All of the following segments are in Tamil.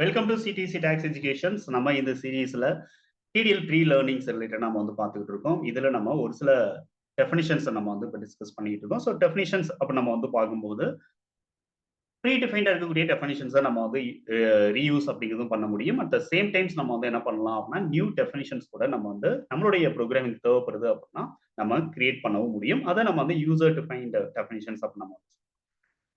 Welcome to CDC talks educations. நம்ம இந்த சீரீஸ்ல டிடிஎல் ப்ரீ லேர்னிங்ஸ் ரிலேட்டட் நம்ம வந்து பார்த்துக்கிட்டு இருக்கோம். இதுல நம்ம ஒரு சில டெஃபினிஷன்ஸ் நம்ம வந்து இப்போ டிஸ்கஸ் பண்ணிட்டு இருக்கோம். ஸோ டெஃபினிஷன்ஸ் அப்போ நம்ம வந்து பார்க்கும்போது ப்ரீ டிஃபைன்டா இருக்கக்கூடிய டெஃபினிஷன்ஸை நம்ம வந்து ரீயூஸ் அப்படிங்கிறதும் பண்ண முடியும். அட் த சேம் டைம்ஸ் நம்ம வந்து என்ன பண்ணலாம் அப்படின்னா நியூ டெஃபினிஷன்ஸ் கூட நம்ம வந்து நம்மளுடைய ப்ரோக்ராமிங் தேவைப்படுது அப்படின்னா நம்ம கிரியேட் பண்ணவும் முடியும். அதை நம்ம வந்து யூசர் டிஃபைன்ட் டெஃபினிஷன்ஸ் அப்படி நம்ம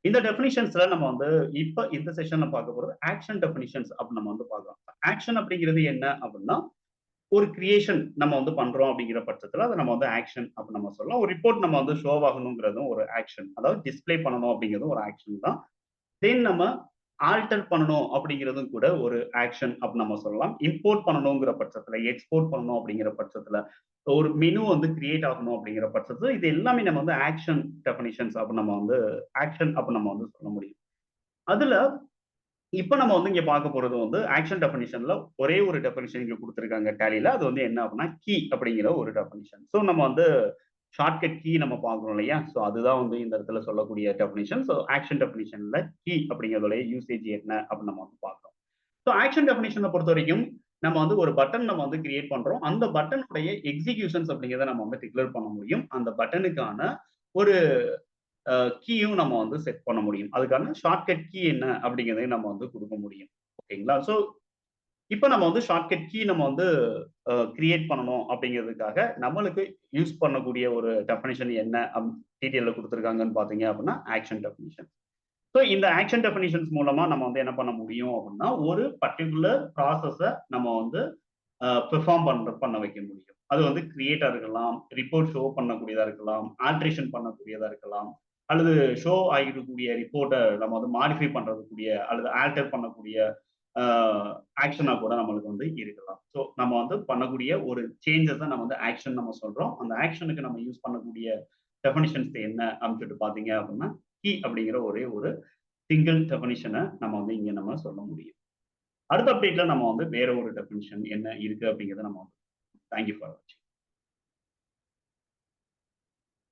இந்த டெஃபினிஷன்ஸ்ல நம்ம வந்து இப்ப இந்த செஷன்ல பார்க்க போறது ஆக்ஷன் டெஃபினிஷன்ஸ் அப்படி நம்ம வந்து பார்க்கலாம். ஆக்ஷன் அப்படிங்கிறது என்ன அப்படின்னா ஒரு கிரியேஷன் நம்ம வந்து பண்றோம் அப்படிங்கிற பட்சத்துல அதை நம்ம வந்து ஆக்ஷன் அப்படி நம்ம சொல்லலாம். ஒரு ரிப்போர்ட் நம்ம வந்து ஷோ ஆகணுங்கிறதும் ஒரு ஆக்ஷன், அதாவது டிஸ்பிளே பண்ணணும் அப்படிங்கிறதும் ஒரு ஆக்ஷன் தான். தென் நம்ம ஆல்டர் பண்ணணும் அப்படிங்கிறதும் கூட ஒரு ஆக்ஷன் அப்படின்னு நம்ம சொல்லலாம். இம்போர்ட் பண்ணணுங்கிற பட்சத்துல, எக்ஸ்போர்ட் பண்ணணும் அப்படிங்கிற பட்சத்துல, ஒரு மெனு வந்து கிரியேட் ஆகணும் அப்படிங்கிற பட்சத்துல இது எல்லாமே நம்ம வந்து ஆக்ஷன் டெஃபினிஷன்ஸ் அப்படி நம்ம வந்து ஆக்ஷன் அப்படி நம்ம வந்து சொல்ல முடியும். அதுல இப்ப நம்ம வந்து இங்க பார்க்க போறது வந்து ஆக்ஷன் டெஃபினிஷன்ல ஒரே ஒரு டெஃபினிஷன் இங்க கொடுத்திருக்காங்க டேலில. அது வந்து என்ன அப்படின்னா கீ அப்படிங்கிற ஒரு டெஃபினிஷன். ஸோ நம்ம வந்து ஷார்ட்கட் கீ நம்ம பார்க்குறோம் இல்லையா? ஸோ அதுதான் வந்து இந்த இடத்துல சொல்லக்கூடிய டெஃபினிஷன். ஸோ ஆக்ஷன் டெஃபினிஷன்ல கீ அப்படிங்கிறதோடைய யூசேஜ் என்ன அப்படின்னு நம்ம வந்து பார்க்குறோம். ஸோ ஆக்ஷன் டெஃபினிஷனை பொறுத்த வரைக்கும் நம்ம வந்து ஒரு பட்டன் நம்ம வந்து கிரியேட் பண்றோம். அந்த பட்டனுடைய எக்ஸிகியூஷன்ஸ் அப்படிங்கிறத நம்ம வந்து டிக்ளேர் பண்ண முடியும். அந்த பட்டனுக்கான ஒரு கீயும் நம்ம வந்து செட் பண்ண முடியும். அதுக்கான ஷார்ட்கட் கீ என்ன அப்படிங்கிறதையும் நம்ம வந்து கொடுக்க முடியும். ஓகேங்களா? ஸோ இப்ப நம்ம வந்து ஷார்ட்கட் கீ நம்ம வந்து கிரியேட் பண்ணணும் அப்படிங்கிறதுக்காக நம்மளுக்கு யூஸ் பண்ணக்கூடிய ஒரு டெஃபினிஷன் என்ன டீட்டெயில்ல கொடுத்துருக்காங்கன்னு பார்த்தீங்க அப்படின்னா ஆக்ஷன் டெஃபினிஷன். ஸோ இந்த ஆக்ஷன் டெஃபினிஷன்ஸ் மூலமா நம்ம வந்து என்ன பண்ண முடியும் அப்படின்னா ஒரு பர்டிகுலர் ப்ராசஸை நம்ம வந்து பெர்ஃபார்ம் பண்ண வைக்க முடியும். அது வந்து கிரியேட்டா இருக்கலாம், ரிப்போர்ட் ஷோ பண்ணக்கூடியதா இருக்கலாம், ஆல்ட்ரேஷன் பண்ணக்கூடியதா இருக்கலாம், அல்லது ஷோ ஆகிருக்கக்கூடிய ரிப்போர்ட்டை நம்ம வந்து மாடிஃபை பண்றதுக்கூடிய அல்லது ஆல்டர் பண்ணக்கூடிய ஆக்ஷனா கூட நம்மளுக்கு வந்து இருக்கலாம். ஸோ நம்ம வந்து பண்ணக்கூடிய ஒரு சேஞ்சஸ் தான் நம்ம வந்து ஆக்ஷன் நம்ம சொல்றோம். அந்த ஆக்ஷனுக்கு நம்ம யூஸ் பண்ணக்கூடிய டெஃபினிஷன்ஸ் என்ன அப்படின்னு சொல்லிட்டு பார்த்தீங்க அப்படின்னா கீ அப்படிங்கிற ஒரே ஒரு சிங்கிள் டெஃபினிஷனை நம்ம வந்து இங்க நம்ம சொல்ல முடியும். அடுத்த அப்டேட்ல நம்ம வந்து வேற ஒரு டெஃபினிஷன் என்ன இருக்கு அப்படிங்கிறத நம்ம வந்து தேங்க்யூ ஃபார் வாட்சிங்.